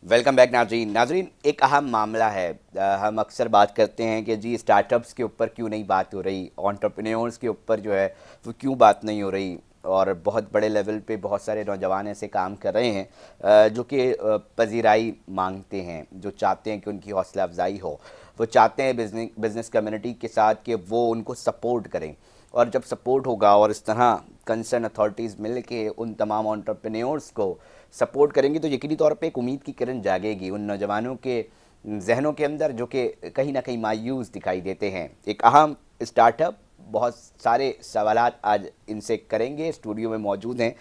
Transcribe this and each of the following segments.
Welcome back नाजरीन। एक अहम मामला है। हम अक्सर बात करते हैं कि जी स्टार्टअप्स के ऊपर क्यों नहीं बात हो रही, एंटरप्रेन्योर्स के ऊपर जो है वो क्यों बात नहीं हो रही। और बहुत बड़े लेवल पे बहुत सारे नौजवान ऐसे काम कर रहे हैं जो कि पजीराई मांगते हैं, जो चाहते हैं कि उनकी हौसला अफजाई हो। वो चाहते हैं बिजनेस कम्युनिटी के साथ कि वो उनको सपोर्ट करें। और जब सपोर्ट होगा और इस तरह कंसर्न अथॉरिटीज़ मिल के उन तमाम एंटरप्रेन्योर्स को सपोर्ट करेंगी तो यकीनी तौर पे एक उम्मीद की किरण जागेगी उन नौजवानों के जहनों के अंदर जो कि कहीं ना कहीं मायूस दिखाई देते हैं। एक अहम स्टार्टअप, बहुत सारे सवालात आज इनसे करेंगे। स्टूडियो में मौजूद हैं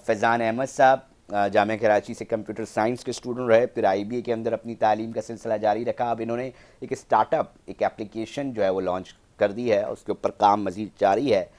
फैज़ान अहमद साहब, जामिया कराची से कंप्यूटर साइंस के स्टूडेंट रहे, फिर आईबीए के अंदर अपनी तालीम का सिलसिला जारी रखा। अब इन्होंने एक स्टार्टअप, एक एप्लीकेशन जो है वो लॉन्च कर दी है, उसके ऊपर काम मज़ीद जारी है।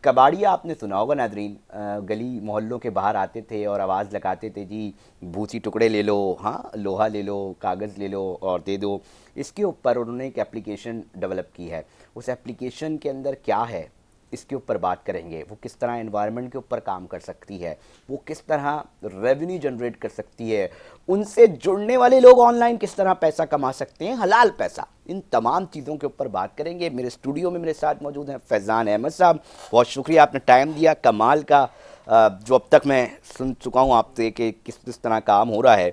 कबाड़िया आपने सुना होगा नाजरीन, गली मोहल्लों के बाहर आते थे और आवाज़ लगाते थे जी भूसी टुकड़े ले लो, हाँ लोहा ले लो, कागज़ ले लो और दे दो। इसके ऊपर उन्होंने एक एप्लीकेशन डेवलप की है। उस एप्लीकेशन के अंदर क्या है इसके ऊपर बात करेंगे। वो किस तरह एनवायरनमेंट के ऊपर काम कर सकती है, वो किस तरह रेवेन्यू जनरेट कर सकती है, उनसे जुड़ने वाले लोग ऑनलाइन किस तरह पैसा कमा सकते हैं, हलाल पैसा। इन तमाम चीज़ों के ऊपर बात करेंगे। मेरे स्टूडियो में मेरे साथ मौजूद हैं फैज़ान अहमद साहब। बहुत शुक्रिया, आपने टाइम दिया। कमाल का जो अब तक मैं सुन चुका हूँ आपसे कि किस किस तरह काम हो रहा है।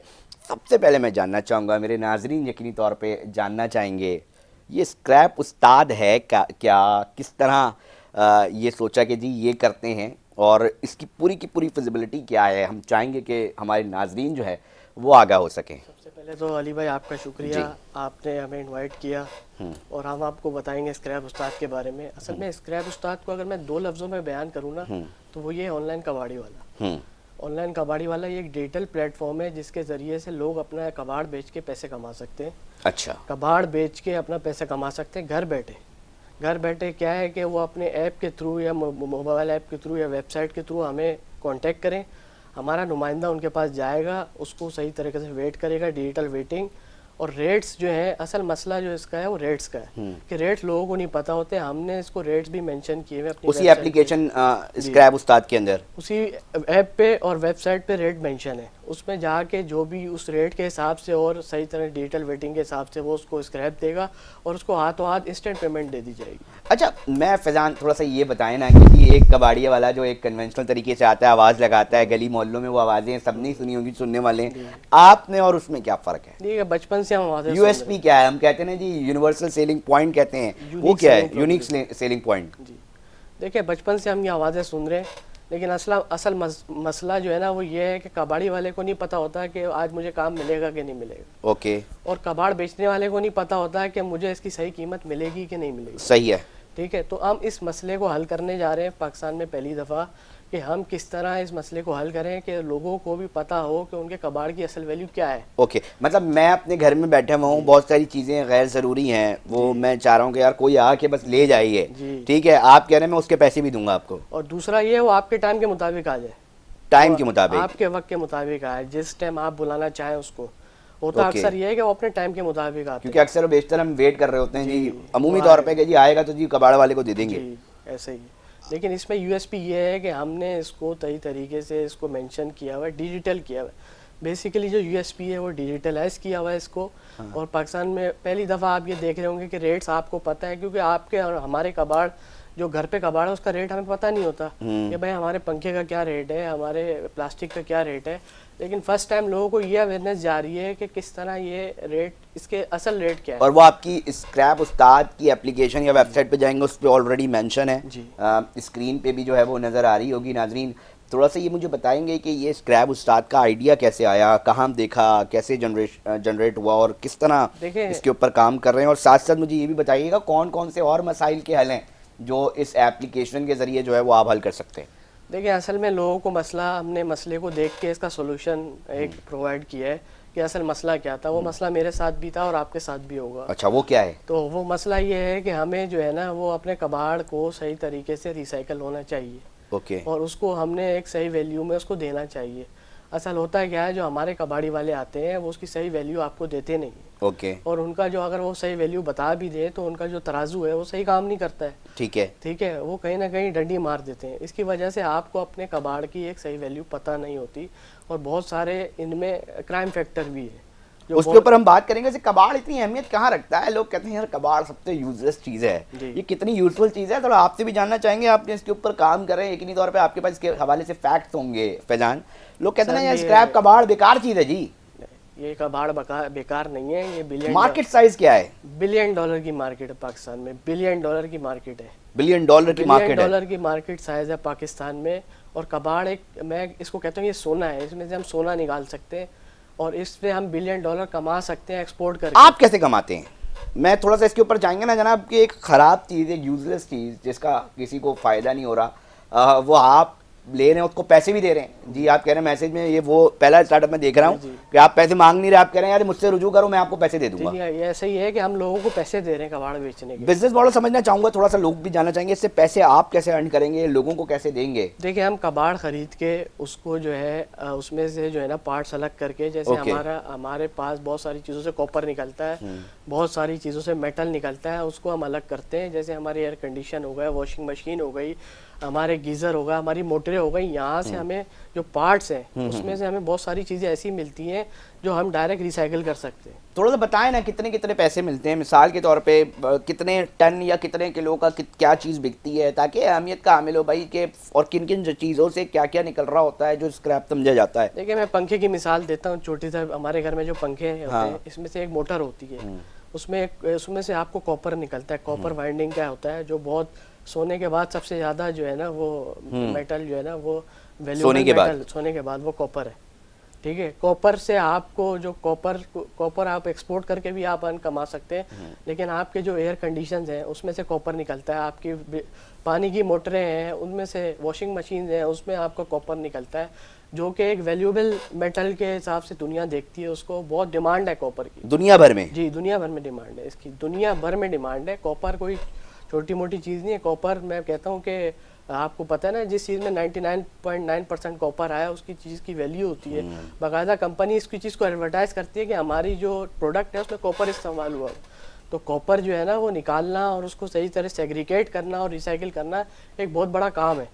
सबसे पहले मैं जानना चाहूँगा, मेरे नाजरीन यकीनी तौर पे जानना चाहेंगे, ये स्क्रैप उस्ताद है क्या, किस तरह ये सोचा कि जी ये करते हैं और इसकी पूरी की पूरी फिजिबिलिटी क्या है। हम चाहेंगे कि हमारे नाजरीन जो है वो आगाह हो सकें। सबसे पहले तो अली भाई आपका शुक्रिया, जी। आपने हमें इनवाइट किया और हम आपको बताएंगे स्क्रैप उस्ताद के बारे में। असल में स्क्रैप उस्ताद को अगर मैं दो लफ्ज़ों में बयान करूँ ना तो वो ये ऑनलाइन कबाड़ी वाला। हम्म। ऑनलाइन कबाड़ी वाला ये एक डिजिटल प्लेटफॉर्म है जिसके ज़रिए से लोग अपना कबाड़ बेच के पैसे कमा सकते हैं। अच्छा। कबाड़ बेच के अपना पैसा कमा सकते हैं घर बैठे। घर बैठे क्या है कि वो अपने ऐप के थ्रू या मोबाइल ऐप के थ्रू या वेबसाइट के थ्रू हमें कांटेक्ट करें। हमारा नुमाइंदा उनके पास जाएगा, उसको सही तरीके से वेट करेगा, डिजिटल वेटिंग। और रेट्स जो है, असल मसला जो इसका है वो रेट्स का है कि रेट्स लोगों को नहीं पता होते। हमने इसको रेट्स भी मेंशन किए हुए अपनी उसी वेबसाइट पे। एप्लीकेशन स्क्रैप उस्ताद के अंदर उसी ऐप पे और वेबसाइट पे रेट मेंशन है। उसमें जाके जो भी उस रेट के हिसाब से और सही तरह डिजिटल वेटिंग के हिसाब से वो उसको स्क्रैप देगा और उसको हाथों हाथ इंस्टेंट पेमेंट दे दी जाएगी। अच्छा, मैं फैज़ान थोड़ा सा ये बताएं ना कि एक कबाड़िया वाला जो एक कन्वेंशनल तरीके से आता है, आवाज़ लगाता है, गली मोहल्लों में वो आवाज़ें सब नहीं सुनी होंगी, सुनने वाले हैं। आपने और उसमें क्या फ़र्क है? ठीक है, बचपन से हम आवाज़ें सुन रहे यूएसपी क्या है? हम कहते हैं ना जी यूनिवर्सल सेलिंग पॉइंट कहते हैं, हैं, वो यूनिक क्या है selling unique proposition. Selling point? जी, देखिए बचपन से हम ये आवाज़ें सुन रहे हैं, लेकिन असल मसला जो है ना वो ये है कि कबाड़ी वाले को नहीं पता होता कि आज मुझे काम मिलेगा कि नहीं मिलेगा। ओके। और कबाड़ बेचने वाले को नहीं पता होता कि मुझे इसकी सही कीमत मिलेगी कि नहीं मिलेगी। सही है। ठीक है, तो हम इस मसले को हल करने जा रहे हैं पाकिस्तान में पहली दफ़ा कि हम किस तरह इस मसले को हल करें कि लोगों को भी पता हो कि उनके कबाड़ की असल वैल्यू क्या है। ओके, मतलब मैं अपने घर में बैठा हुआ हूँ, बहुत सारी चीज़ें गैर ज़रूरी हैं, वो मैं चाह रहा हूँ कि यार कोई आके बस ले जाइए। जी, ठीक है, आप कह रहे हैं मैं उसके पैसे भी दूंगा आपको, और दूसरा ये वो आपके टाइम के मुताबिक आ जाए, टाइम वो के मुताबिक। आपके वक्त के मुताबिक आए, जिस टाइम आप बुलाना चाहें उसको। होता ओके, अक्सर ये है कि वो अपने टाइम के मुताबिक आते क्योंकि हैं। अक्सर बेशतर हम वेट कर रहे होते हैं जी, जी, वो अमूमी तौर पे आएगा। कि जी आएगा तो जी कबाड़ वाले को दे देंगे। जी, ऐसे ही। लेकिन इसमें यूएसपी ये है कि हमने इसको सही तरीके से इसको मेंशन किया हुआ है, डिजिटल किया हुआ है। बेसिकली जो यूएसपी है वो डिजिटलाइज किया हुआ है इसको। और पाकिस्तान में पहली दफ़ा आप ये देख रहे होंगे कि रेट्स आपको पता है, क्योंकि आपके और हमारे कबाड़, जो घर पे कबाड़ है उसका रेट हमें पता नहीं होता कि भाई हमारे पंखे का क्या रेट है, हमारे प्लास्टिक का क्या रेट है। लेकिन फर्स्ट टाइम लोगों को ये अवेयरनेस जा रही है कि किस तरह ये रेट, इसके असल रेट क्या है। और वो आपकी स्क्रैप उस्ताद की एप्लीकेशन या वेबसाइट पे जाएंगे, उस पर ऑलरेडी मेंशन है। जी, स्क्रीन पे भी जो है वो नज़र आ रही होगी नाजरीन। थोड़ा सा ये मुझे बताएंगे कि ये स्क्रैप उस्ताद का आइडिया कैसे आया, कहाँ देखा, कैसे जनरेट हुआ और किस तरह देखें इसके ऊपर काम कर रहे हैं। और साथ साथ मुझे ये भी बताइएगा कौन कौन से और मसाइल के हल हैं जो इस एप्लीकेशन के ज़रिए जो है वो आप हल कर सकते हैं। देखिए असल में लोगों को मसला, हमने मसले को देख के इसका सोल्यूशन एक प्रोवाइड किया है कि असल मसला क्या था। वो मसला मेरे साथ भी था और आपके साथ भी होगा। अच्छा, वो क्या है? तो वो मसला ये है कि हमें जो है ना वो अपने कबाड़ को सही तरीके से रिसाइकल होना चाहिए ओके। और उसको हमने एक सही वैल्यू में उसको देना चाहिए। असल होता है क्या है, जो हमारे कबाड़ी वाले आते हैं वो उसकी सही वैल्यू आपको देते नहीं है। ओके। और उनका जो, अगर वो सही वैल्यू बता भी दे तो उनका जो तराजू है वो सही काम नहीं करता है। ठीक है। ठीक है, वो कहीं ना कहीं डंडी मार देते हैं। इसकी वजह से आपको अपने कबाड़ की एक सही वैल्यू पता नहीं होती, और बहुत सारे इनमें क्राइम फैक्टर भी है जो उसके ऊपर हम बात करेंगे। जैसे कबाड़ इतनी अहमियत कहाँ रखता है? लोग कहते हैं यार कबाड़ सबसे यूजलेस चीज़ है, ये कितनी यूजफुल चीज़ है? थोड़ा आपसे भी जानना चाहेंगे, आपने इसके ऊपर काम कर रहे हैं, यकीनी तौर पे आपके पास इसके हवाले से फैक्ट्स होंगे फैजान। लोग कहते हैं ना यार स्क्रैप कबाड़ बेकार चीज़ है जी। ये कबाड़ बेकार नहीं है, ये मार्केट साइज क्या है? $1 बिलियन की मार्केट है पाकिस्तान में, $1 बिलियन की मार्केट है। $1 बिलियन की मार्केट है। $1 बिलियन की मार्केट साइज है पाकिस्तान में। और कबाड़ एक, मैं इसको कहता हूँ ये सोना है, इसमें से हम सोना निकाल सकते हैं और इससे हम $1 बिलियन कमा सकते हैं एक्सपोर्ट करके। आप कैसे कमाते हैं? मैं थोड़ा सा इसके ऊपर जाएंगे ना जनाब, कि एक खराब चीज़, एक यूजलेस चीज़ जिसका किसी को फायदा नहीं हो रहा, वो आप ले रहे हैं, उसको पैसे भी दे रहे हैं जी। आप कह रहे हैं मैसेज में, ये वो पहला स्टार्टअप में देख रहा हूँ कि आप पैसे मांग नहीं रहे, आप कह रहे हैं यार मुझसे रुजू करो, मैं आपको पैसे दे दूंगा। ये ऐसा ही है कि हम लोगों को पैसे दे रहे हैं कबाड़ बेचने के। बिजनेस मॉडल समझना चाहूंगा थोड़ा सा, लोग भी जानना चाहेंगे इससे पैसे आप कैसे अर्न करेंगे, लोगों को कैसे देंगे? देखिए, हम कबाड़ खरीद के उसको जो है उसमें से जो है ना पार्ट्स अलग करके, जैसे हमारे पास बहुत सारी चीज़ों से कॉपर निकलता है, बहुत सारी चीज़ों से मेटल निकलता है, उसको हम अलग करते हैं। जैसे हमारे एयर कंडीशन हो गया, वॉशिंग मशीन हो गई, हमारे गीज़र होगा, हमारी मोटरें हो गई, यहाँ से हमें जो पार्ट्स हैं उसमें से हमें बहुत सारी चीज़ें ऐसी मिलती हैं जो हम डायरेक्ट रिसाइकिल कर सकते हैं। थोड़ा सा बताएं ना कितने कितने पैसे मिलते हैं, मिसाल के तौर पे कितने टन या कितने किलो का क्या चीज़ बिकती है, ताकि अहमियत का हामिल हो भाई के, और किन किन चीज़ों से क्या क्या निकल रहा होता है जो स्क्रैप समझा जाता है। देखिए, मैं पंखे की मिसाल देता हूँ छोटी सा। हमारे घर में जो पंखे होते हैं, इसमें से एक मोटर होती है, उसमें से आपको कॉपर निकलता है। कॉपर वाइंडिंग क्या होता है, जो बहुत सोने के बाद सबसे ज़्यादा जो है ना वो मेटल जो है ना वो वैल्यूएबल सोने के बाद वो कॉपर है। ठीक है, कॉपर से आपको जो कॉपर आप एक्सपोर्ट करके भी आप अर्न कमा सकते हैं, लेकिन आपके जो एयर कंडीशंस हैं उसमें से कॉपर निकलता है, आपकी पानी की मोटरें हैं उनमें से, वॉशिंग मशीन हैं उसमें आपका कॉपर निकलता है, जो कि एक वैल्यूएबल मेटल के हिसाब से दुनिया देखती है उसको। बहुत डिमांड है कॉपर की दुनिया भर में। जी, दुनिया भर में डिमांड है इसकी, दुनिया भर में डिमांड है। कॉपर कोई छोटी मोटी चीज़ नहीं है। कॉपर, मैं कहता हूँ कि आपको पता है ना, जिस चीज़ में 99.9% कॉपर आया उसकी चीज़ की वैल्यू होती है। बाकायदा कंपनी इसकी चीज़ को एडवर्टाइज करती है कि हमारी जो प्रोडक्ट है उसमें कॉपर इस्तेमाल हुआ। तो कॉपर जो है ना वो निकालना और उसको सही तरह सेग्रीगेट करना और रिसाइकिल करना एक बहुत बड़ा काम है,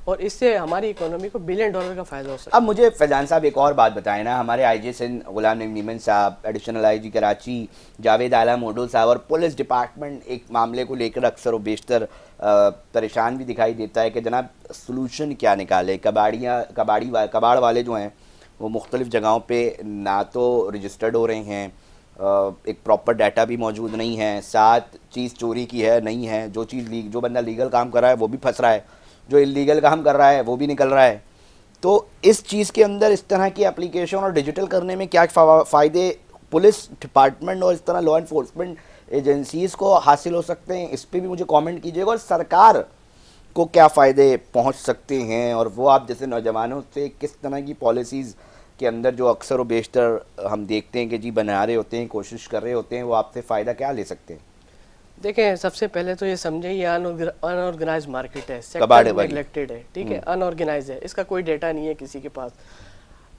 और इससे हमारी इकोनॉमी को $1 बिलियन का फायदा हो सकता है। अब मुझे फैजान साहब एक और बात बताएं ना, हमारे आईजी सिंध गुलाम नबी मीमन साहब, एडिशनल आईजी कराची जावेद आला मोडो साहब, और पुलिस डिपार्टमेंट एक मामले को लेकर अक्सर और बेशतर परेशान भी दिखाई देता है कि जनाब सलूशन क्या निकाले। कबाड़ वाले जो हैं वो मुख्तलिफ़ जगहों पर ना तो रजिस्टर्ड हो रहे हैं, एक प्रॉपर डाटा भी मौजूद नहीं है, साथ चीज़ चोरी की है नहीं है, जो बंदा लीगल काम कर रहा है वो भी फंस रहा है, जो इलीगल काम कर रहा है वो भी निकल रहा है। तो इस चीज़ के अंदर इस तरह की एप्लीकेशन और डिजिटल करने में क्या फ़ायदे पुलिस डिपार्टमेंट और इस तरह लॉ इन्फोर्समेंट एजेंसीज़ को हासिल हो सकते हैं, इस पर भी मुझे कमेंट कीजिएगा। और सरकार को क्या फ़ायदे पहुंच सकते हैं, और वो आप जैसे नौजवानों से किस तरह की पॉलिसीज़ के अंदर जो अक्सर और बेशतर हम देखते हैं कि जी बना रहे होते हैं, कोशिश कर रहे होते हैं, वो आपसे फ़ायदा क्या ले सकते हैं? देखें, सबसे पहले तो ये समझे ये अनऑर्गेनाइज मार्केट है, सेक्टर नेग्लेक्टेड है। ठीक है, अनऑर्गेनाइज है, इसका कोई डेटा नहीं है किसी के पास।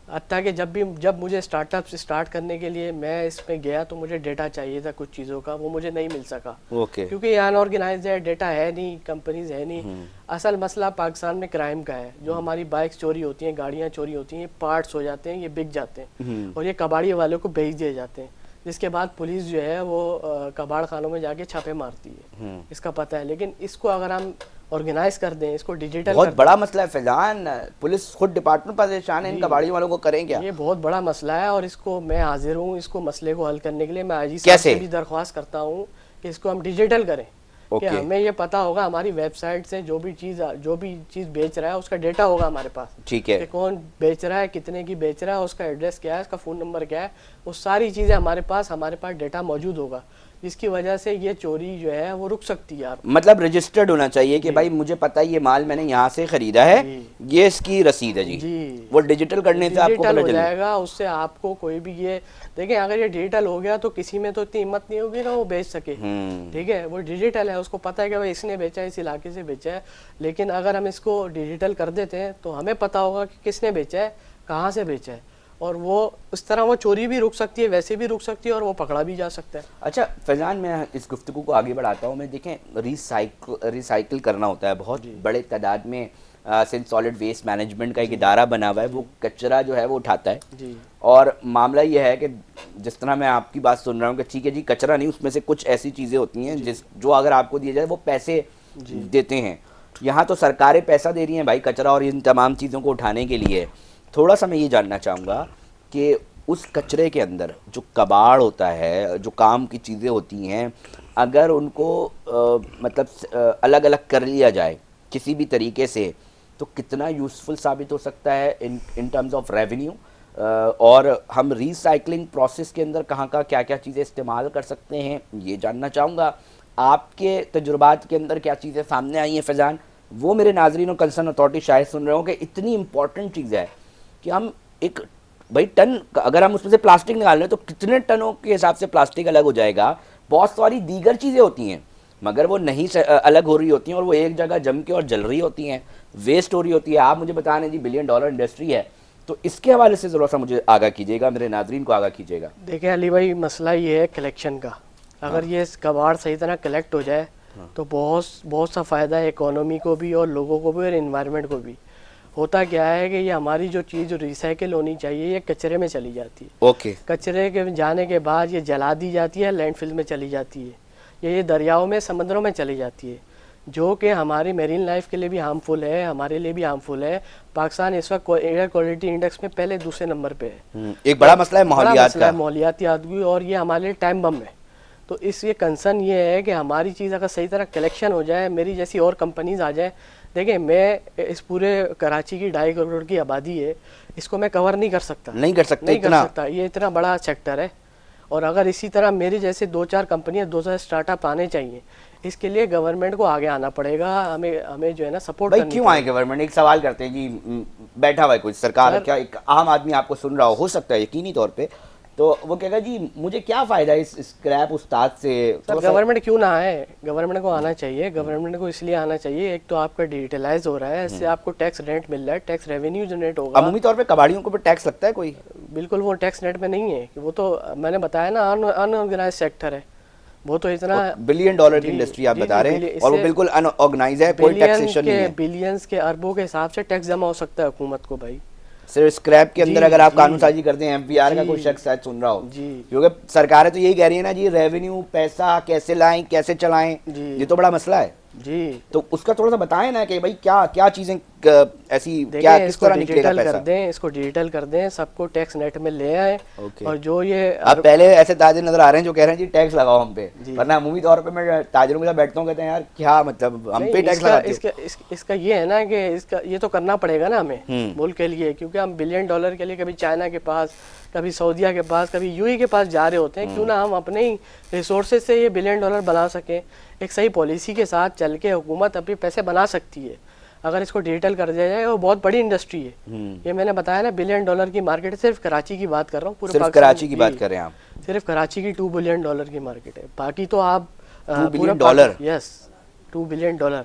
हत्ता कि जब मुझे स्टार्टअप से स्टार्ट करने के लिए मैं इसमें गया तो मुझे डेटा चाहिए था कुछ चीज़ों का, वो मुझे नहीं मिल सका। क्योंकि ये अनऑर्गेनाइज है, डेटा है नहीं, कंपनीज है नहीं। असल मसला पाकिस्तान में क्राइम का है। जो हमारी बाइक्स चोरी होती हैं, गाड़ियाँ चोरी होती हैं, पार्ट्स हो जाते हैं, ये बिक जाते हैं और ये कबाड़ी वालों को बेच दिए जाते हैं, जिसके बाद पुलिस जो है वो कबाड़ खानों में जाके छापे मारती है, इसका पता है। लेकिन इसको अगर हम ऑर्गेनाइज कर दें, इसको डिजिटल बहुत बड़ा मसला है फैजान, पुलिस खुद डिपार्टमेंट परेशान है, इन कबाड़ी वालों को करें क्या? ये बहुत बड़ा मसला है और इसको मैं हाजिर हूँ इसको मसले को हल करने के लिए। मैं आईजी साहब से भी दरख्वास्त करता हूँ कि इसको हम डिजिटल करें, कि हमें ये पता होगा हमारी वेबसाइट से जो भी चीज़ बेच रहा है उसका डेटा होगा हमारे पास। ठीक है, कि कौन बेच रहा है, कितने की बेच रहा है, उसका एड्रेस क्या है, उसका फ़ोन नंबर क्या है, वो सारी चीज़ें हमारे पास डेटा मौजूद होगा, जिसकी वजह से ये चोरी जो है वो रुक सकती है यार। मतलब रजिस्टर्ड होना चाहिए कि भाई मुझे पता है ये माल मैंने यहाँ से खरीदा है, ये इसकी रसीद है जी। वो डिजिटल करने से आपको पता हो जाएगा, उससे आपको कोई भी ये देखें, अगर ये डिजिटल हो गया तो किसी में तो इतनी हिम्मत नहीं होगी ना वो बेच सके। ठीक है, वो डिजिटल है, उसको पता है कि भाई इसने बेचा है, इस इलाके से बेचा है। लेकिन अगर हम इसको डिजिटल कर देते हैं तो हमें पता होगा कि किसने बेचा है, कहाँ से बेचा है, और वो उस तरह वो चोरी भी रुक सकती है, वैसे भी रुक सकती है, और वो पकड़ा भी जा सकता है। अच्छा फैजान, मैं इस गुफ्तगू को आगे बढ़ाता हूँ। मैं देखें, रिसाइकिल करना होता है बहुत बड़े तादाद में। सिंस सॉलिड वेस्ट मैनेजमेंट का एक इदारा बना हुआ है, वो कचरा जो है वो उठाता है। जी और मामला ये है कि जिस तरह मैं आपकी बात सुन रहा हूँ कि ठीक है जी, कचरा नहीं, उसमें से कुछ ऐसी चीज़ें होती हैं जो अगर आपको दिया जाए वो पैसे देते हैं। यहाँ तो सरकारें पैसा दे रही हैं भाई कचरा और इन तमाम चीज़ों को उठाने के लिए। थोड़ा सा मैं ये जानना चाहूँगा कि उस कचरे के अंदर जो कबाड़ होता है, जो काम की चीज़ें होती हैं, अगर उनको मतलब अलग अलग कर लिया जाए किसी भी तरीके से, तो कितना यूज़फुल साबित हो सकता है इन टर्म्स ऑफ रेवेन्यू। और हम रीसाइकलिंग प्रोसेस के अंदर कहाँ का क्या क्या चीज़ें इस्तेमाल कर सकते हैं, ये जानना चाहूँगा। आपके तजुर्बात के अंदर क्या चीज़ें सामने आई हैं फैज़ान, वो मेरे नाजरीन और कंसर्न अथॉरिटी शायद सुन रहे हो कि इतनी इंपॉर्टेंट चीज़ है कि हम एक भाई टन, अगर हम उसमें से प्लास्टिक निकाल लें तो कितने टनों के हिसाब से प्लास्टिक अलग हो जाएगा। बहुत सारी दीगर चीज़ें होती हैं मगर वो नहीं अलग हो रही होती हैं और वो एक जगह जम के और जल रही होती हैं, वेस्ट हो रही होती है। आप मुझे बता रहे जी $1 बिलियन इंडस्ट्री है, तो इसके हवाले से ज़रूर सा मुझे आगाह कीजिएगा, मेरे नाजरीन को आगाह कीजिएगा। देखिए अली भाई, मसला ये है कलेक्शन का। अगर ये कबाड़ सही तरह कलेक्ट हो जाए तो बहुत सा फ़ायदा है इकोनॉमी को भी और लोगों को भी और इन्वायरमेंट को भी। होता क्या है कि ये हमारी जो चीज़ रिसाइकिल होनी चाहिए ये कचरे में चली जाती है। ओके। कचरे के जाने के बाद ये जला दी जाती है, लैंडफिल में चली जाती है, ये दरियाओं में, समंदरों में चली जाती है, जो कि हमारी मेरीन लाइफ के लिए भी हार्मफुल है, हमारे लिए भी हार्मफुल है। पाकिस्तान इस वक्त एयर क्वालिटी इंडेक्स में पहले दूसरे नंबर पे है। एक बड़ा मसला है माहौलियात का, माहौलियाती आलूगी, और ये हमारे लिए टाइम बम है। तो इस ये कंसर्न ये है कि हमारी चीज़ अगर सही तरह कलेक्शन हो जाए, मेरी जैसी और कंपनीज आ जाए। देखिए मैं इस पूरे कराची की 2.5 करोड़ की आबादी है, इसको मैं कवर नहीं कर सकता, नहीं कर सकते, नहीं कर सकता। ये इतना बड़ा सेक्टर है, और अगर इसी तरह मेरी जैसे 2-4 कंपनियां, 2-4 स्टार्टअप आने चाहिए। इसके लिए गवर्नमेंट को आगे आना पड़ेगा, हमें जो है ना सपोर्ट भाई करनी क्यों आए गवर्नमेंट? एक सवाल करते हैं जी, बैठा हुआ है कोई सरकार, क्या एक आम आदमी आपको सुन रहा हो सकता है यकीनी तौर पे, तो वो कहेगा जी मुझे क्या फ़ायदा इस स्क्रैप उस्ताद से। सर गवर्नमेंट क्यों ना आए? गवर्नमेंट को आना चाहिए। गवर्नमेंट को इसलिए आना चाहिए, एक तो आपका डिजिटलाइज हो रहा है, इससे आपको टैक्स रेंट मिल रहा है, टैक्स रेवेन्यू जनरेट होगा। अमूमी तौर पे कबाड़ियों को भी टैक्स लगता है कोई? बिल्कुल, वो टैक्स नेट में नहीं है, वो तो मैंने बताया ना अनऑर्गेनाइज सेक्टर है। वो तो इतना $1 बिलियन की इंडस्ट्री आप बता रहे हैं और वो बिल्कुल अनऑर्गेनाइज है, कोई टैक्सेशन नहीं है। बिलियंस के अरबों के हिसाब से टैक्स जमा हो सकता है हुकूमत को भाई। सिर्फ स्क्रैप के अंदर अगर आप कानून साजी करते हैं, एमपीआर का कोई शख्स शायद सुन रहा हो, क्योंकि सरकारें तो यही कह रही है ना जी, रेवेन्यू पैसा कैसे लाएं, कैसे चलाएं, ये तो बड़ा मसला है जी। तो उसका थोड़ा सा बताएं ना कि भाई क्या क्या चीजें ऐसी, क्या किस तरह निकलेगा पैसा? कर दें, इसको डिजिटल कर दें, सबको टैक्स नेट में ले आए। और जो ये अब पहले ऐसे ताजिर नजर आ रहे हैं जो कह रहे हैं जी टैक्स लगाओ हम पे, वरना अमूमी तौर पे मैं ताजिरों के साथ बैठता हूँ, कहते हैं यार क्या मतलब हम पे टैक्स लगाते हो। इसका ये है ना कि इसका ये तो करना पड़ेगा ना हमें मुल्क के लिए, क्योंकि हम $1 बिलियन के लिए कभी चाइना के पास, कभी सऊदीया के पास, कभी यूएई के पास जा रहे होते हैं। क्यों ना हम अपने ही रिसोर्सेज से ये $1 बिलियन बना सकें। एक सही पॉलिसी के साथ चल के हुकूमत अपने पैसे बना सकती है अगर इसको डिजिटल कर दिया जाए। वो बहुत बड़ी इंडस्ट्री है, ये मैंने बताया ना $1 बिलियन की मार्केट है। सिर्फ कराची की बात कर रहा हूँ, पूरे कराची की बात कर रहे हैं आप? सिर्फ कराची की $2 बिलियन की मार्केट है। बाकी तो आप $2 बिलियन, यस $2 बिलियन,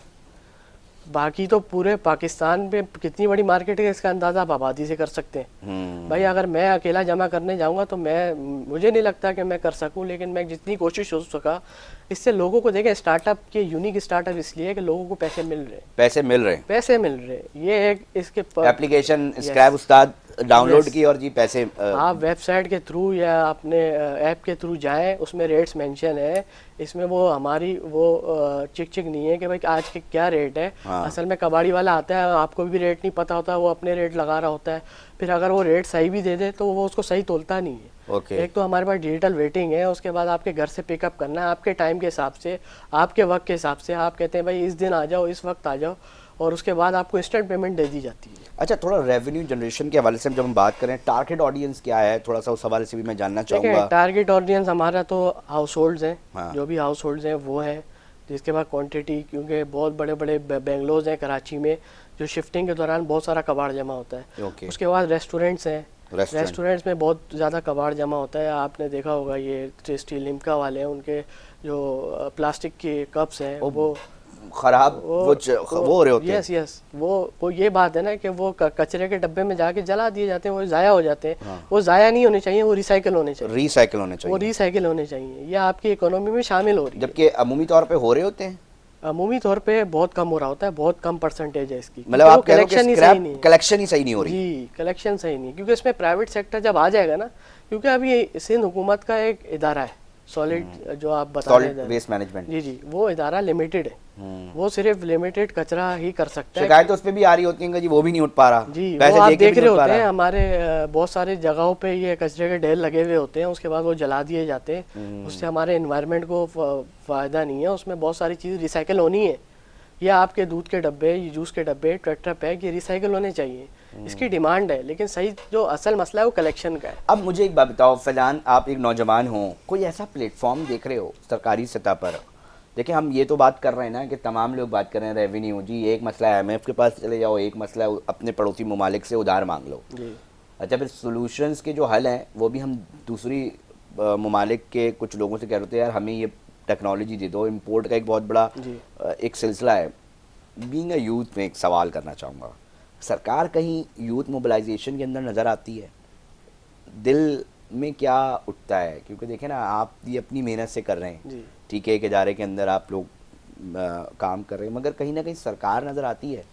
बाकी तो पूरे पाकिस्तान में कितनी बड़ी मार्केट है इसका अंदाजा आप आबादी से कर सकते हैं। भाई अगर मैं अकेला जमा करने जाऊंगा तो मुझे नहीं लगता कि मैं कर सकूं, लेकिन मैं जितनी कोशिश हो सका इससे लोगों को देखें। स्टार्टअप के यूनिक स्टार्टअप इसलिए कि लोगों को पैसे मिल रहे। ये एक इसके एप्लीकेशन स्क्रैप उस्ताद डाउनलोड की और जी पैसे आप वेबसाइट के थ्रू या अपने ऐप के थ्रू जाएं, उसमें रेट्स मेंशन है। इसमें वो हमारी वो चिक नहीं है कि भाई आज के क्या रेट है। असल में कबाड़ी वाला आता है, आपको भी रेट नहीं पता होता, वो अपने रेट लगा रहा होता है। फिर अगर वो रेट सही भी दे दे तो वो उसको सही तोलता नहीं है। एक तो हमारे पास डिजिटल वेटिंग है, उसके बाद आपके घर से पिकअप करना है आपके टाइम के हिसाब से, आपके वक्त के हिसाब से। आप कहते हैं भाई इस दिन आ जाओ, इस वक्त आ जाओ, और उसके बाद आपको इंस्टेंट पेमेंट दे दी जाती है। अच्छा, थोड़ा रेवेन्यू जनरेशन के हवाले से जब हम बात करें, टारगेट ऑडियंस क्या है, थोड़ा सा उस हवाले से भी मैं जानना चाहूँगा। टारगेट ऑडियंस हमारा तो हाउस होल्ड्स हैं, जो भी हाउस होल्ड्स हैं वो है, जिसके बाद क्वांटिटी, क्योंकि बहुत बड़े बड़े बेंगलोज हैं कराची में, जो शिफ्टिंग के दौरान बहुत सारा कबाड़ जमा होता है। उसके बाद रेस्टोरेंट्स हैं, रेस्टोरेंट्स में बहुत ज़्यादा कबाड़ जमा होता है। आपने देखा होगा ये स्टील लिम्का वाले हैं, उनके जो प्लास्टिक के कप्स हैं वो खराब वो हो रहे होते हैं। यस यस, वो ये बात है ना कि वो कचरे के डब्बे में जाके जला दिए जाते हैं, वो ज़ाया हो जाते हैं। हाँ। वो ज़ाया नहीं होने चाहिए, वो रिसाइकल होने चाहिए। रिसाइकिल होने वो चाहिए, रिसाइकिल होने चाहिए, ये आपकी इकोनॉमी में शामिल हो रही है। जबकि अमूमी तौर पे हो रहे होते हैं। अमूमी तौर पे बहुत कम हो रहा होता है, बहुत कम परसेंटेज है इसकी, मतलब आप कह रहे हो कि कलेक्शन ही सही स्क्रैप नहीं है। कलेक्शन ही सही नहीं हो रही। जी, कलेक्शन सही नहीं, क्योंकि इसमें प्राइवेट सेक्टर जब आ जाएगा ना, क्योंकि अभी सिंध हुकूमत का एक इदारा है सॉलिड, जो आप बता रहे सॉलिड हैं, वेस्ट मैनेजमेंट। जी जी, वो इदारा लिमिटेड है, वो सिर्फ लिमिटेड कचरा ही कर सकता है। शिकायत उस पे भी आ रही होती है कि जी वो भी नहीं उठ पा रहा, जी, पैसे वो आप दे के भी देख नहीं रहे उठ पा होते हैं रहा। हमारे बहुत सारे जगहों पे ये कचरे के ढेर लगे हुए होते हैं, उसके बाद वो जला दिए जाते हैं। उससे हमारे एनवायरनमेंट को फ़ायदा नहीं है, उसमें बहुत सारी चीज़ रिसाइकिल होनी है। या आपके दूध के डब्बे, जूस के डब्बे, ट्रैक्टर पैक, ये रिसाइकिल होने चाहिए, इसकी डिमांड है। लेकिन सही जो असल मसला है वो कलेक्शन का है। अब मुझे एक बात बताओ फैजान, आप एक नौजवान हो, कोई ऐसा प्लेटफॉर्म देख रहे हो सरकारी सतह पर? देखिए हम ये तो बात कर रहे हैं ना कि तमाम लोग बात कर रहे हैं रेवेन्यू, जी एक मसला है IMF के पास चले जाओ, एक मसला है अपने पड़ोसी ममालिक से उधार मांग लो। जी अच्छा, फिर सॉल्यूशंस के जो हल हैं वो भी हम दूसरी ममालिक के कुछ लोगों से कह रहे थे यार हमें ये टेक्नोलॉजी दे दो। इम्पोर्ट का एक बहुत बड़ा जी एक सिलसिला है। बीइंग अ यूथ में एक सवाल करना चाहूँगा, सरकार कहीं यूथ मोबिलाइजेशन के अंदर नज़र आती है? दिल में क्या उठता है? क्योंकि देखें ना, आप ये अपनी मेहनत से कर रहे हैं, जी, ठीक है, एक इदारे के अंदर आप लोग काम कर रहे हैं, मगर कहीं ना कहीं सरकार नज़र आती है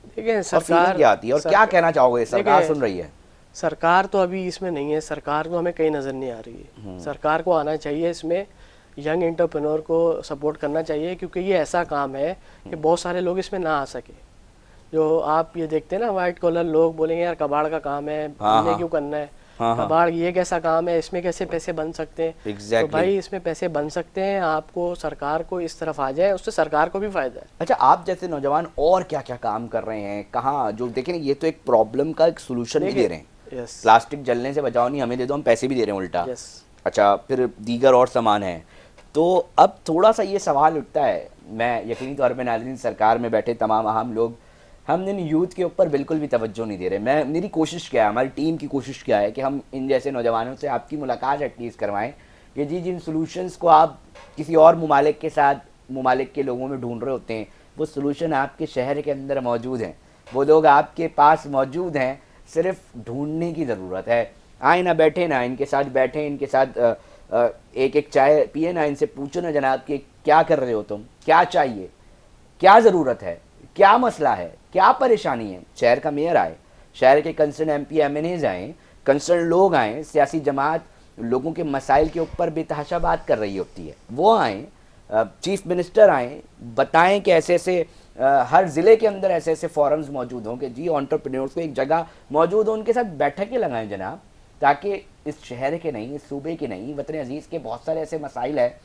देखिए और सरकार फीलिंग क्या आती है और क्या कहना चाहोगे? सरकार देखिए, सुन रही है? सरकार तो अभी इसमें नहीं है, सरकार तो हमें कहीं नज़र नहीं आ रही है। सरकार को आना चाहिए इसमें, यंग एंटरप्रेन्योर को सपोर्ट करना चाहिए, क्योंकि ये ऐसा काम है कि बहुत सारे लोग इसमें ना आ सके। जो आप ये देखते हैं ना, वाइट कॉलर लोग बोलेंगे यार कबाड़ का काम है, हाँ, हमने हाँ। क्यों करना है, हाँ, हाँ। कबाड़ ये कैसा काम है, इसमें कैसे पैसे बन सकते हैं। तो Exactly. भाई इसमें पैसे बन सकते हैं, आपको सरकार को इस तरफ आ जाए, उससे सरकार को भी फायदा है। अच्छा, आप जैसे नौजवान और क्या क्या काम कर रहे हैं, कहाँ जो देखें ना, ये तो एक प्रॉब्लम का एक सोल्यूशन भी दे रहे हैं। यस प्लास्टिक जलने से बचाओ नहीं, हमें दे दो, हम पैसे भी दे रहे हैं उल्टा। यस, अच्छा, फिर दीगर और सामान है। तो अब थोड़ा सा ये सवाल उठता है, मैं यकीनी तौर पे नाज़रीन, सरकार में बैठे तमाम अहम लोग, हम इन यूथ के ऊपर बिल्कुल भी तवज्जो नहीं दे रहे। मेरी कोशिश क्या है, हमारी टीम की कोशिश क्या है कि हम इन जैसे नौजवानों से आपकी मुलाकात एटलीस्ट करवाएं कि जी जिन सॉल्यूशंस को आप किसी और ममालिक के साथ, ममालिक के लोगों में ढूंढ रहे होते हैं, वो सॉल्यूशन आपके शहर के अंदर मौजूद हैं, वो लोग आपके पास मौजूद हैं, सिर्फ ढूंढने की ज़रूरत है। आए ना, बैठे ना, इनके साथ बैठें, इनके साथ एक एक चाय पिए ना, इनसे पूछो ना जनाब कि क्या कर रहे हो तुम, क्या चाहिए, क्या ज़रूरत है, क्या मसला है, क्या परेशानी है। शहर का मेयर आए, शहर के कंसर्न MP MNAs आए, कंसर्न लोग आए, सियासी जमात लोगों के मसाइल के ऊपर बेतहाशा बात कर रही होती है, वो आए, चीफ मिनिस्टर आए, बताएं कि ऐसे ऐसे हर ज़िले के अंदर ऐसे ऐसे फोरम्स मौजूद हों कि जी एंटरप्रेन्योर्स को एक जगह मौजूद हो, उनके साथ बैठकें लगाएं जनाब, ताकि इस शहर के नहीं, इस सूबे के नहीं, वतन अजीज़ के बहुत सारे ऐसे मसाइल हैं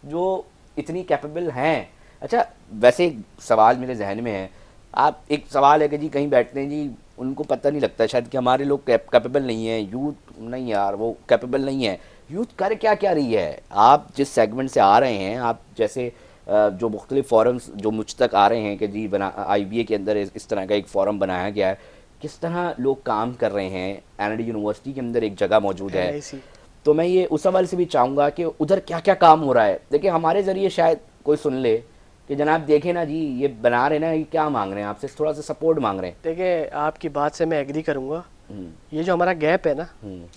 जो इतनी कैपेबल हैं। अच्छा, वैसे एक सवाल मेरे जहन में है, आप एक सवाल है कि जी कहीं बैठते हैं जी, उनको पता नहीं लगता शायद कि हमारे लोग कैपेबल नहीं है, यूथ नहीं यार वो कैपेबल नहीं है। यूथ कर क्या क्या रही है? आप जिस सेगमेंट से आ रहे हैं, आप जैसे जो मुख्तलिफ फोरम्स जो मुझ तक आ रहे हैं कि जी बना IBA के अंदर इस तरह का एक फोरम बनाया गया है, किस तरह लोग काम कर रहे हैं, NID यूनिवर्सिटी के अंदर एक जगह मौजूद है, NIC। तो मैं ये उस हवाले से भी चाहूँगा कि उधर क्या क्या काम हो रहा है। देखिए हमारे ज़रिए शायद कोई सुन ले कि जनाब देखें ना जी, ये बना रहे ना, ये क्या मांग रहे हैं आपसे, थोड़ा सा सपोर्ट मांग रहे हैं। देखिए आपकी बात से मैं एग्री करूंगा, ये जो हमारा गैप है ना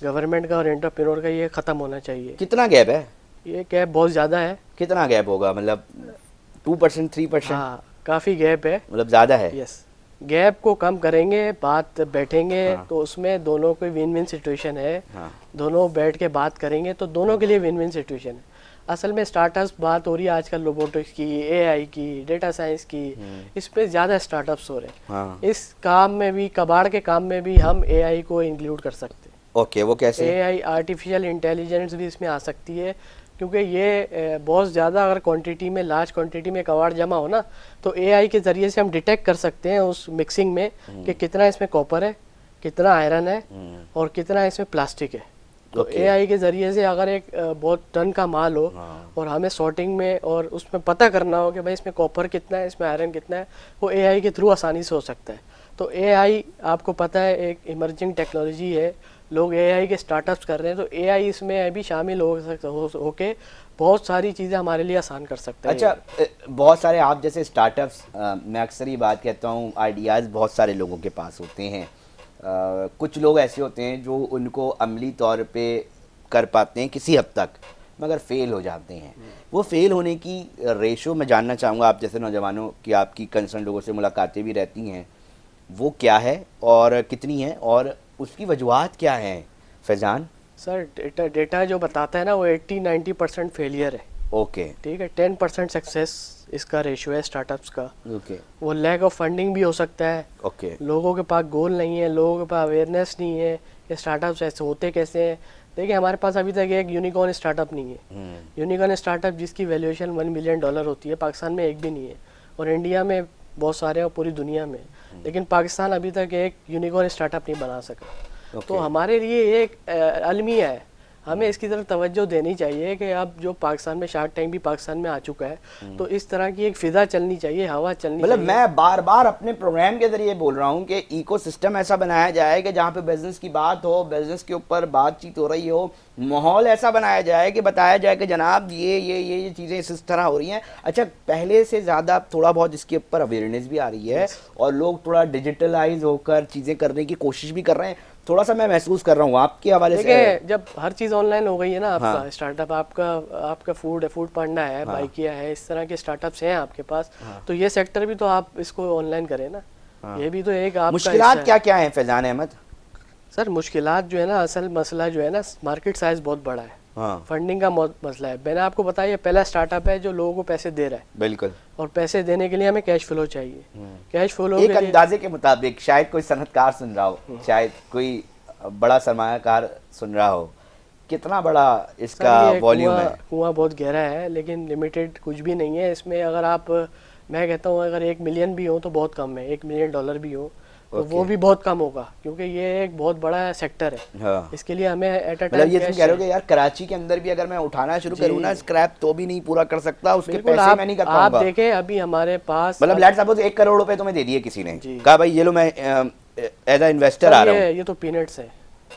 गवर्नमेंट का और एंटरप्रेन्योर का, ये ख़त्म होना चाहिए। कितना गैप है? ये गैप बहुत ज़्यादा है। कितना गैप होगा, मतलब 2% 3%? हाँ, काफ़ी गैप है। मतलब ज़्यादा है। यस, गैप को कम करेंगे, बात बैठेंगे, हाँ। तो उसमें दोनों को विन विन सिचुएशन है। हाँ। दोनों बैठ के बात करेंगे तो दोनों के लिए विन विन सिचुएशन है। असल में स्टार्टअप्स बात हो रही है आजकल, रोबोटिक्स की, AI की, डेटा साइंस की, इस पे ज़्यादा स्टार्टअप्स हो रहे हैं। हाँ। इस काम में भी, कबाड़ के काम में भी हम AI को इंक्लूड कर सकते हैं। ओके, वो कैसे? AI आर्टिफिशियल इंटेलिजेंस भी इसमें आ सकती है, क्योंकि ये बहुत ज़्यादा अगर क्वांटिटी में, लार्ज क्वांटिटी में कबाड़ जमा हो ना, तो AI के ज़रिए से हम डिटेक्ट कर सकते हैं उस मिक्सिंग में कि कितना इसमें कॉपर है, कितना आयरन है और कितना इसमें प्लास्टिक है। तो AI के ज़रिए से अगर एक बहुत टन का माल हो और हमें सॉर्टिंग में और उसमें पता करना हो कि भाई इसमें कॉपर कितना है, इसमें आयरन कितना है, वो AI के थ्रू आसानी से हो सकता है। तो AI आपको पता है एक इमर्जिंग टेक्नोलॉजी है, लोग AI के स्टार्टअप्स कर रहे हैं, तो AI इसमें अभी शामिल होके बहुत सारी चीज़ें हमारे लिए आसान कर सकता है। अच्छा, बहुत सारे आप जैसे स्टार्टअप्स, मैं अक्सर ये बात कहता हूँ, आइडियाज़ बहुत सारे लोगों के पास होते हैं। कुछ लोग ऐसे होते हैं जो उनको अमली तौर पे कर पाते हैं किसी हद तक, मगर फेल हो जाते हैं। वो फेल होने की रेशो मैं जानना चाहूँगा, आप जैसे नौजवानों की, आपकी कंसर्न लोगों से मुलाकातें भी रहती हैं, वो क्या है और कितनी है और उसकी वजूहत क्या हैं फैज़ान? सर डेटा जो बताता है ना वो 80-90% फेलियर है। ओके। ठीक है, 10% सक्सेस इसका रेशियो है स्टार्टअप्स का। ओके। वो लैक ऑफ फंडिंग भी हो सकता है, ओके। लोगों के पास गोल नहीं है, लोगों के पास अवेयरनेस नहीं है, ये स्टार्टअप्स ऐसे होते कैसे हैं। देखिए हमारे पास अभी तक एक यूनिकॉर्न स्टार्टअप नहीं है। यूनिकॉर्न स्टार्टअप जिसकी वैल्यूएशन $1 मिलियन होती है, पाकिस्तान में एक भी नहीं है, और इंडिया में बहुत सारे और पूरी दुनिया में, लेकिन पाकिस्तान अभी तक एक यूनिकॉर्न स्टार्टअप नहीं बना सका। तो हमारे लिए ये एक अलमिया है, हमें इसकी तरफ तवज्जो देनी चाहिए कि अब जो पाकिस्तान में शार्क टैंक भी पाकिस्तान में आ चुका है, तो इस तरह की एक फिजा चलनी चाहिए, हवा चलनी मतलब चाहिए। मैं बार बार अपने प्रोग्राम के जरिए बोल रहा हूँ कि इकोसिस्टम ऐसा बनाया जाए कि जहाँ पे बिजनेस की बात हो, बिजनेस के ऊपर बातचीत हो रही हो, माहौल ऐसा बनाया जाए कि बताया जाए कि जनाब ये चीज़ें इस तरह हो रही हैं। अच्छा, पहले से ज़्यादा थोड़ा बहुत इसके ऊपर अवेयरनेस भी आ रही है और लोग थोड़ा डिजिटलाइज होकर चीज़ें करने की कोशिश भी कर रहे हैं, थोड़ा सा मैं महसूस कर रहा हूँ आपके हवाले से। देखिए जब हर चीज़ ऑनलाइन हो गई है ना, आपका हाँ। स्टार्टअप, आपका फूड पांडा है, हाँ। बाइकिया है, इस तरह के स्टार्टअप्स हैं आपके पास। हाँ। तो ये सेक्टर भी तो आप इसको ऑनलाइन करें ना। हाँ। ये भी तो एक आपका मुश्किलात क्या क्या है फैजान अहमद? सर मुश्किलात जो है ना, असल मसला जो है ना, मार्केट साइज बहुत बड़ा है। हाँ। फंडिंग का मसला है। मैंने आपको बताया ये पहला स्टार्टअप है जो लोगों को पैसे दे रहा है। बिल्कुल। और पैसे देने के लिए हमें कैश फ्लो चाहिए। कैश फ्लो एक अंदाजे के मुताबिक शायद कोई सनतकार सुन रहा हो, शायद कोई बड़ा सरमायाकार सुन रहा हो, कितना बड़ा इसका वॉल्यूम है? कुआं बहुत गहरा है, लेकिन लिमिटेड कुछ भी नहीं है इसमें। अगर आप, मैं कहता हूँ अगर 1 मिलियन भी हो तो बहुत कम है, $1 मिलियन भी हो तो वो भी बहुत कम होगा, क्योंकि ये एक बहुत बड़ा सेक्टर है। हाँ। इसके लिए हमें एट अ टाइम, मतलब ये तुम कह रहे हो कि यार कराची के अंदर भी अगर मैं उठाना शुरू करूँ ना स्क्रैप, तो भी नहीं पूरा कर सकता, उसके पैसे मैं नहीं कर पाऊंगा। आप देखें अभी हमारे पास, मतलब लेट्स सपोज 1 करोड़ रुपए तुम्हें दे दिए किसी ने, कहा भाई ये लो, मैं एज अ इन्वेस्टर आ रहा हूँ। ये तो पीनट्स है,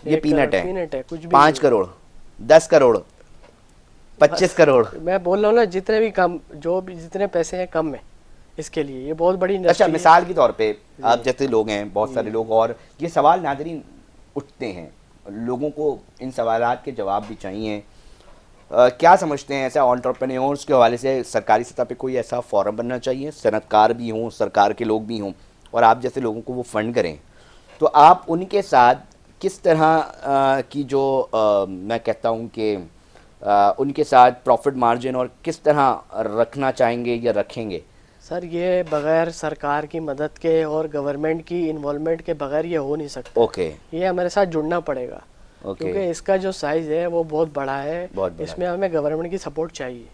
ये पीनट है कुछ भी। 5 करोड़, 10 करोड़, 25 करोड़, मैं बोल रहा हूँ ना, जितने भी कम, जो भी जितने पैसे हैं कम है इसके लिए, ये बहुत बड़ी इंडस्ट्री। अच्छा, मिसाल के तौर पे आप जैसे लोग हैं, बहुत सारे लोग, और ये सवाल नाज़रीन उठते हैं, लोगों को इन सवालात के जवाब भी चाहिए। क्या समझते हैं ऐसा एंटरप्रेन्योर्स के हवाले से सरकारी सतह पे कोई ऐसा फोरम बनना चाहिए, सनतकार भी हों, सरकार के लोग भी हों, और आप जैसे लोगों को वो फंड करें, तो आप उनके साथ किस तरह की जो मैं कहता हूँ कि उनके साथ प्रॉफिट मार्जिन और किस तरह रखना चाहेंगे या रखेंगे? सर ये बगैर सरकार की मदद के और गवर्नमेंट की इन्वॉल्वमेंट के बगैर ये हो नहीं सकता। ओके। ये हमारे साथ जुड़ना पड़ेगा, क्योंकि इसका जो साइज़ है वो बहुत बड़ा है, इसमें हमें गवर्नमेंट की सपोर्ट चाहिए।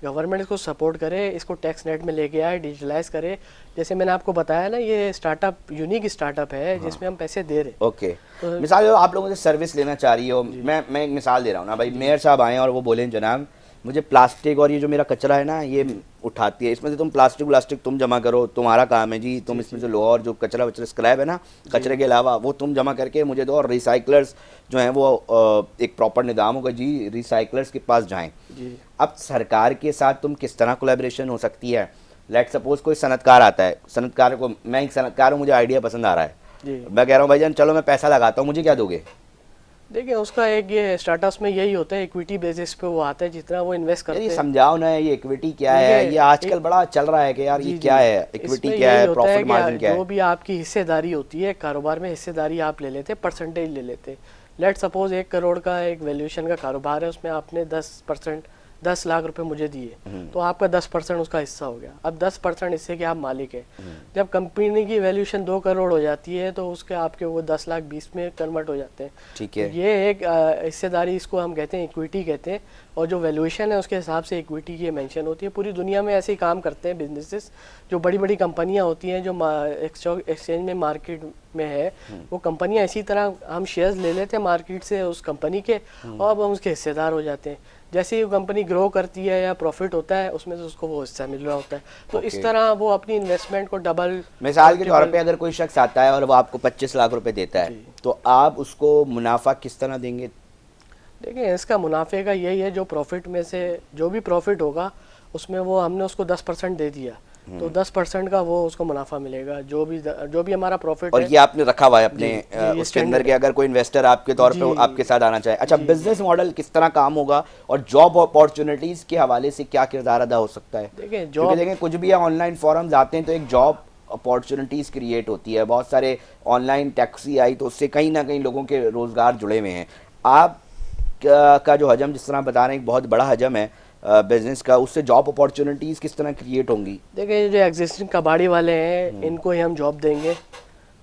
गवर्नमेंट इसको सपोर्ट करे, इसको टैक्स नेट में लेके आए, डिजिटलाइज करे। जैसे मैंने आपको बताया ना, ये स्टार्टअप यूनिक स्टार्टअप है। हाँ। जिसमें हम पैसे दे रहे। ओके। तो मिसाल आप लोगों से सर्विस लेना चाह रही हो, मैं एक मिसाल दे रहा हूँ ना भाई, मेयर साहब आए और वो बोले जनाब मुझे प्लास्टिक और ये जो मेरा कचरा है ना, ये उठाती है, इसमें से तुम प्लास्टिक तुम जमा करो, तुम्हारा काम है जी, तुम इसमें से लो, और जो कचरा वचरा स्क्रैप है ना, कचरे के अलावा वो तुम जमा करके मुझे दो, और रिसाइकलर्स जो हैं वो एक प्रॉपर निज़ाम होगा जी, रिसाइकलर्स के पास जाएं। अब सरकार के साथ तुम किस तरह कोलैबोरेशन हो सकती है? लेट सपोज कोई सनतकार आता है, सनतकार को, मैं एक सनतकार हूँ, मुझे आइडिया पसंद आ रहा है, मैं कह रहा हूँ भाईजान चलो मैं पैसा लगाता हूँ, मुझे क्या दोगे? देखिए उसका एक ये स्टार्टअप्स में यही होता है, इक्विटी बेसिस पे वो आता है, जितना वो इन्वेस्ट करते हैं। समझाओ ना ये इक्विटी क्या है, ये आजकल बड़ा चल रहा है कि यार ये क्या है, इक्विटी क्या है, प्रॉफिट मार्जिन क्या है? जो भी आपकी हिस्सेदारी होती है कारोबार में, हिस्सेदारी आप ले लेते, परसेंटेज ले लेते। लेट सपोज 1 करोड़ का एक वैल्यूएशन का कारोबार है, उसमें आपने 10% 10 लाख रुपए मुझे दिए, तो आपका 10% उसका हिस्सा हो गया। अब 10% हिस्से के आप मालिक है। जब कंपनी की वैल्यूएशन 2 करोड़ हो जाती है, तो उसके आपके वो 10 लाख 20 में कन्वर्ट हो जाते हैं। ठीक है। ये एक हिस्सेदारी, इसको हम कहते हैं इक्विटी कहते हैं, और जो वैल्यूएशन है उसके हिसाब से इक्विटी की मेंशन होती है। पूरी दुनिया में ऐसे ही काम करते हैं बिजनेसेस। जो बड़ी बड़ी कंपनियां होती हैं जो एक्सचेंज में, मार्केट में है, वो कंपनियां इसी तरह हम शेयर्स ले लेते हैं मार्केट से उस कंपनी के, और अब हम उसके हिस्सेदार हो जाते हैं। जैसे ही वो कंपनी ग्रो करती है या प्रॉफिट होता है, उसमें से उसको वो हिस्सा मिल रहा होता है। तो इस तरह वो अपनी इन्वेस्टमेंट को डबल। मिसाल के तौर पे अगर कोई शख्स आता है और वो आपको 25 लाख रुपए देता है, तो आप उसको मुनाफा किस तरह देंगे? देखिए इसका मुनाफे का यही है, जो प्रॉफिट में से जो भी प्रॉफिट होगा उसमें वो हमने उसको 10% दे दिया, तो 10% का वो उसको मुनाफा मिलेगा, जो भी हमारा प्रॉफिट और है। ये आपने रखा हुआ है अपने जी जी, ये उसके अंदर स्टैंडर्ड के, है। अगर कोई इन्वेस्टर आपके तौर पे आपके जी साथ आना चाहे। अच्छा, जी जी। बिजनेस मॉडल किस तरह काम होगा और जॉब अपॉर्चुनिटीज के हवाले से क्या किरदार अदा हो सकता है? देखिए क्योंकि जॉब, देखें कुछ भी ऑनलाइन फॉरम्स आते हैं तो एक जॉब अपॉर्चुनिटीज़ क्रिएट होती है, बहुत सारे ऑनलाइन टैक्सी आई तो उससे कहीं ना कहीं लोगों के रोज़गार जुड़े हुए हैं। आप का जो हजम जिस तरह बता रहे हैं, एक बहुत बड़ा हजम है बिजनेस का, उससे जॉब अपॉर्चुनिटीज़ किस तरह क्रिएट होंगी? देखिए जो एग्जिस्टिंग कबाड़ी वाले हैं इनको ही हम जॉब देंगे।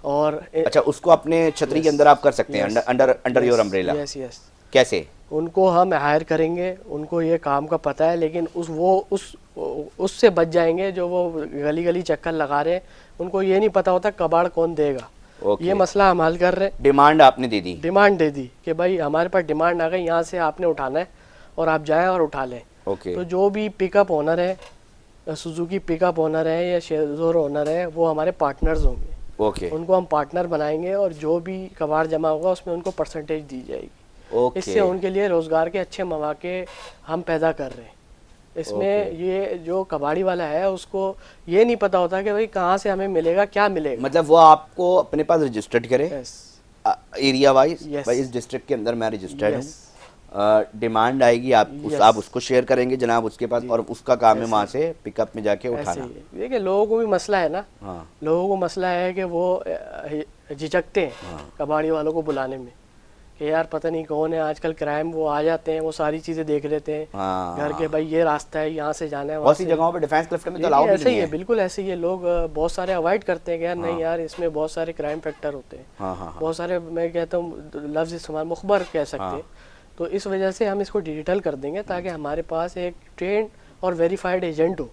और अच्छा, उसको अपने छतरी के यस अंदर आप कर सकते हैं, yes under under under your yes umbrella? Yes yes, कैसे? उनको हम हायर करेंगे, उनको ये काम का पता है, लेकिन उससे बच जाएंगे जो वो गली गली चक्कर लगा रहे हैं, उनको ये नहीं पता होता कबाड़ कौन देगा। ये ओके, मसला हम हल कर रहे हैं। डिमांड आपने दे दी। डिमांड दे दी कि भाई हमारे पास डिमांड आ गई, यहाँ से आपने उठाना है और आप जाएं और उठा लें। ओके तो जो भी पिकअप ओनर है, सुजुकी पिकअप ओनर है या शेजोर ओनर है, वो हमारे पार्टनर्स होंगे। ओके उनको हम पार्टनर बनाएंगे और जो भी कबाड़ जमा होगा उसमें उनको परसेंटेज दी जाएगी। इससे ओके उनके लिए रोज़गार के अच्छे मौके हम पैदा कर रहे हैं। इसमें ओके। ये जो कबाड़ी वाला है उसको ये नहीं पता होता कि भाई कहाँ से हमें मिलेगा, क्या मिलेगा। मतलब वो आपको अपने पास रजिस्टर्ड करे यस एरिया वाइज, यस भाई इस डिस्ट्रिक्ट के अंदर मैं रजिस्टर्ड यस हूँ, डिमांड आएगी यस, आप उसको शेयर करेंगे जनाब उसके पास, जी और उसका काम है ऐसे वहाँ ही से पिकअप में जाके ऐसे उठाना। ही है। देखिए लोगों को भी मसला है ना, हाँ लोगों को मसला है कि वो झिझकते हैं हाँ कबाड़ी वालों को बुलाने में कि यार पता नहीं कौन है, आजकल क्राइम वो आ जाते हैं, वो सारी चीज़ें देख लेते हैं घर के, हाँ। भाई ये रास्ता है, यहाँ से जाना है, वहाँ बहुत सी से। जगहों पे डिफेंस क्लिफ्ट में तो ये भी अलाउ भी ऐसे नहीं ही है, है। बिल्कुल ऐसे ही है। लोग बहुत सारे अवॉइड करते हैं कि यार नहीं हाँ यार इसमें बहुत सारे क्राइम फैक्टर होते हैं, हाँ हाँ हाँ बहुत सारे, मैं कहता हूँ लफ्ज़ इस्तेमाल मुखबर कह सकते हाँ। हैं। तो इस वजह से हम इसको डिजिटल कर देंगे ताकि हमारे पास एक ट्रेंड और वेरीफाइड एजेंट हो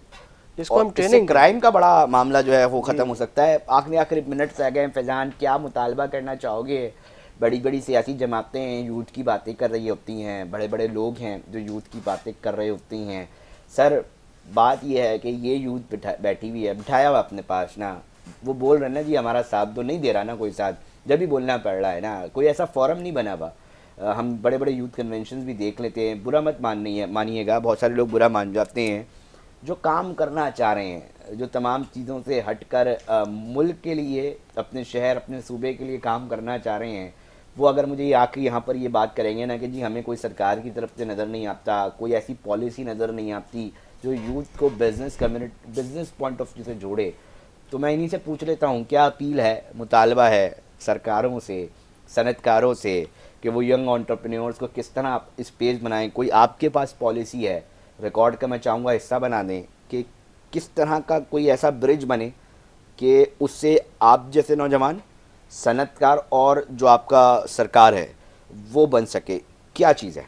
जिसको हम और इससे ट्रेनिंग दें। क्राइम का बड़ा मामला जो है वो जी ख़त्म हो सकता है। आखिरी मिनट्स आ गए। फैजान, क्या मुतालबा करना चाहोगे? बड़ी बड़ी सियासी जमातें हैं, यूथ की बातें कर रही होती हैं, बड़े बड़े लोग हैं जो यूथ की बातें कर रहे होती हैं। सर, बात यह है कि ये यूथ बैठी हुई है, बिठाया हुआ अपने पास ना, वो बोल रहे हैं ना जी हमारा साथ तो नहीं दे रहा ना कोई साथ, जब भी बोलना पड़ रहा है ना, कोई ऐसा फोरम नहीं बना हुआ। हम बड़े बड़े यूथ कन्वेंशन भी देख लेते हैं, बुरा मत मानिएगा, बहुत सारे लोग बुरा मान जाते हैं, जो काम करना चाह रहे हैं, जो तमाम चीज़ों से हटकर मुल्क के लिए, अपने शहर, अपने सूबे के लिए काम करना चाह रहे हैं, वो अगर मुझे ये आखिरी यहाँ पर ये बात करेंगे ना कि जी हमें कोई सरकार की तरफ से नज़र नहीं आता, कोई ऐसी पॉलिसी नज़र नहीं आती जो यूथ को बिजनेस पॉइंट ऑफ व्यू से जोड़े, तो मैं इन्हीं से पूछ लेता हूँ, क्या अपील है, मुतालबा है सरकारों से, सनतकारों से, कि वो यंग एंटरप्रेन्योर्स को किस तरह स्पेस बनाएं? कोई आपके पास पॉलिसी है, रिकॉर्ड का मैं चाहूँगा हिस्सा बना दें कि किस तरह का कोई ऐसा ब्रिज बने कि उससे आप जैसे नौजवान, सनतकार और जो आपका सरकार है वो बन सके। क्या चीज़ है?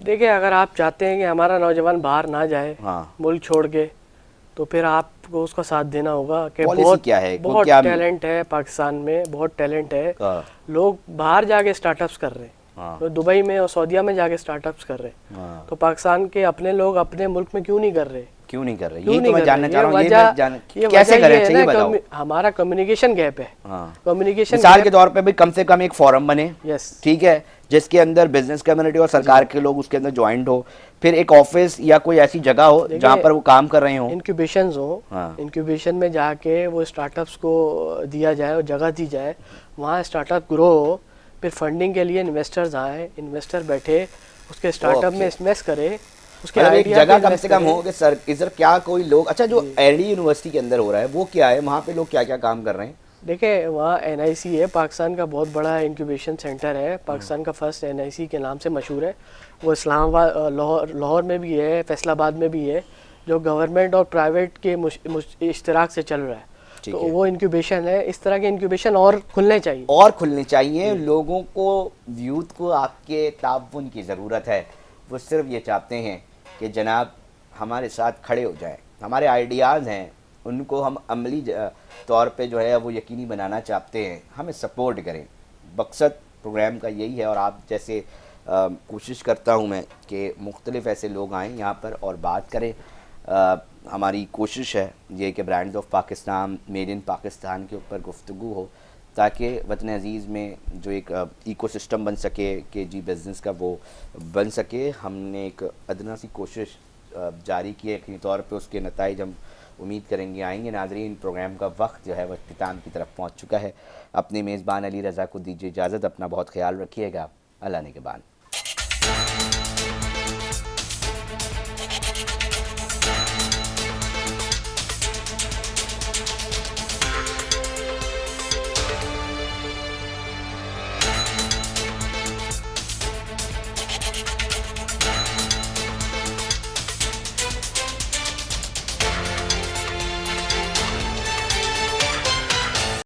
देखिए अगर आप चाहते हैं कि हमारा नौजवान बाहर ना जाए हाँ, मुल्क छोड़ के, तो फिर आपको उसका साथ देना होगा कि पॉलिसी क्या है? बहुत क्या? टैलेंट है पाकिस्तान में, बहुत टैलेंट है। हाँ लोग बाहर जाके स्टार्टअप्स कर रहे हैं, हाँ तो दुबई में और सऊदीया में जाके स्टार्टअप्स कर रहे हैं। हाँ। तो पाकिस्तान के अपने लोग अपने मुल्क में क्यों नहीं कर रहे? क्यों नहीं कर रहे? क्यों यही तो नहीं मैं कर जानना रहे? चाह रहा हूँ, ये कैसे वजह करें, ये है चाहिए ना, बताओ। हमारा कम्युनिकेशन गैप है। हाँ, कम्युनिकेशन मिसाल के तौर पे भी कम से कम एक फोरम बने, यस ठीक है, जिसके अंदर बिजनेस कम्युनिटी और सरकार के लोग उसके अंदर ज्वाइंट हो, फिर एक ऑफिस या कोई ऐसी जगह हो जहाँ पर वो काम कर रहे हो, इंक्यूबेशन हो। हाँ। इंक्यूबेशन में जाके वो स्टार्टअप्स को दिया जाए और जगह दी जाए, वहाँ स्टार्टअप ग्रो हो, फिर फंडिंग के लिए इन्वेस्टर्स आए, इन्वेस्टर बैठे उसके स्टार्टअप में इन्वेस्ट करे, उसके मतलब एक आइडिया जगह पे कम इन्वेस्ट से कम करे। हो कि सर इधर क्या कोई लोग, अच्छा जो एडी यूनिवर्सिटी के अंदर हो रहा है वो क्या है, वहाँ पे लोग क्या क्या काम कर रहे हैं? देखिए वहाँ एनआईसी है, पाकिस्तान का बहुत बड़ा इंक्यूबेशन सेंटर है, पाकिस्तान का फर्स्ट एनआईसी के नाम से मशहूर है। वो इस्लामाबाद, लाहौर में भी है, फैसलाबाद में भी है, जो गवर्नमेंट और प्राइवेट के इश्तराक से चल रहा है। तो वो इंक्यूबेशन है। इस तरह के इंक्यूबेशन और खुलने चाहिए, और खुलने चाहिए। लोगों को, यूथ को आपके ताउन की ज़रूरत है। वो सिर्फ ये चाहते हैं कि जनाब हमारे साथ खड़े हो जाएं, हमारे आइडियाज़ हैं उनको हम अमली तौर पे जो है वो यकीनी बनाना चाहते हैं, हमें सपोर्ट करें। मकसद प्रोग्राम का यही है, और आप जैसे कोशिश करता हूँ मैं कि मुख्तलिफ ऐसे लोग आएँ यहाँ पर और बात करें। हमारी कोशिश है ये कि brands of Pakistan, made in Pakistan के ऊपर गुफ्तगू हो, ताकि वतन अज़ीज़ में जो एक इकोसिस्टम बन सके कि जी बिज़नेस का वो बन सके। हमने एक अदना सी कोशिश जारी की है, यकीनी तौर पे उसके नताइज हम उम्मीद करेंगे आएंगे। नाज़रीन, प्रोग्राम का वक्त जो है वह इख्तिताम की तरफ पहुँच चुका है। अपने मेज़बान अली रज़ा को दीजिए इजाज़त, अपना बहुत ख्याल रखिएगा। अल्लाह ने के बाद।